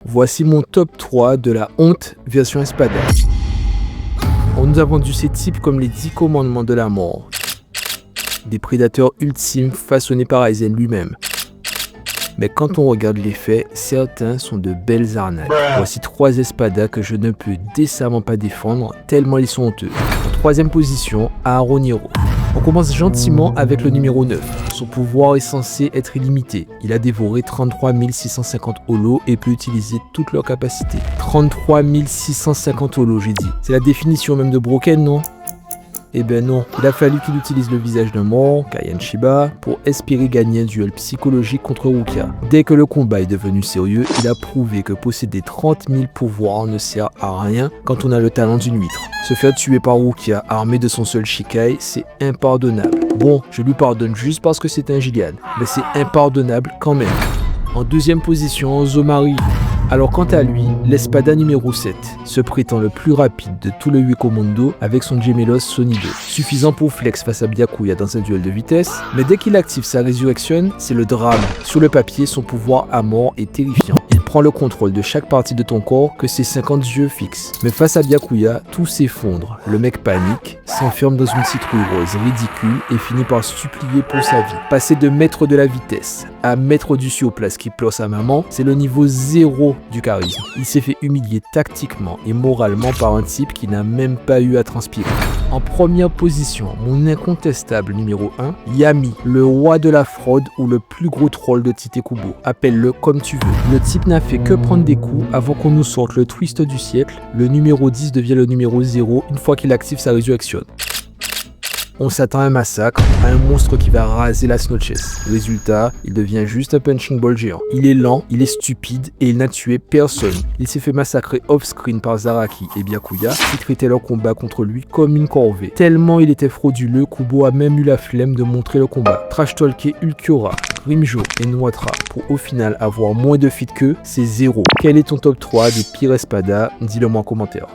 Voici mon top 3 de la honte version Espada. On nous a vendu ces types comme les 10 commandements de la mort. Des prédateurs ultimes façonnés par Aizen lui-même. Mais quand on regarde les faits, certains sont de belles arnaques. Voici 3 Espadas que je ne peux décemment pas défendre, tellement ils sont honteux. En 3e position, Aaroniro. On commence gentiment avec le numéro 9. Son pouvoir est censé être illimité. Il a dévoré 33 650 holos et peut utiliser toutes leurs capacités. 33 650 holos, j'ai dit. C'est la définition même de broken, non? Eh ben non, il a fallu qu'il utilise le visage d'un mort, Kayan Shiba, pour espérer gagner un duel psychologique contre Rukia. Dès que le combat est devenu sérieux, il a prouvé que posséder 30 000 pouvoirs ne sert à rien quand on a le talent d'une huître. Se faire tuer par Rukia armé de son seul Shikai, c'est impardonnable. Bon, je lui pardonne juste parce que c'est un Gilead, mais c'est impardonnable quand même. En 2e position, Zomari. Alors quant à lui, l'Espada numéro 7 se prétend le plus rapide de tout le 8 commandos avec son Gemelos Sonido, suffisant pour flex face à Byakuya dans un duel de vitesse, mais dès qu'il active sa résurrection, c'est le drame. Sur le papier, son pouvoir à mort est terrifiant. Il prend le contrôle de chaque partie de ton corps que ses 50 yeux fixes. Mais face à Byakuya, tout s'effondre. Le mec panique, s'enferme dans une citrouille rose ridicule et finit par supplier pour sa vie. Passer de maître de la vitesse à maître du surplace qui pleure sa maman, c'est le niveau 0 du charisme. Il s'est fait humilier tactiquement et moralement par un type qui n'a même pas eu à transpirer. En première position, mon incontestable numéro 1, Yami, le roi de la fraude ou le plus gros troll de Tite Kubo. Appelle-le comme tu veux. Le type n'a fait que prendre des coups avant qu'on nous sorte le twist du siècle. Le numéro 10 devient le numéro 0 une fois qu'il active sa résurrection. On s'attend à un massacre, à un monstre qui va raser la Snow Chest. Résultat, il devient juste un punching ball géant. Il est lent, il est stupide et il n'a tué personne. Il s'est fait massacrer off-screen par Zaraki et Byakuya qui traitaient leur combat contre lui comme une corvée. Tellement il était frauduleux, Kubo a même eu la flemme de montrer le combat. Trash-talker Ulquiorra, Rimjo et Nuatra pour au final avoir moins de feats qu'eux, c'est 0. Quel est ton top 3 des pires Espadas? Dis-le moi en commentaire.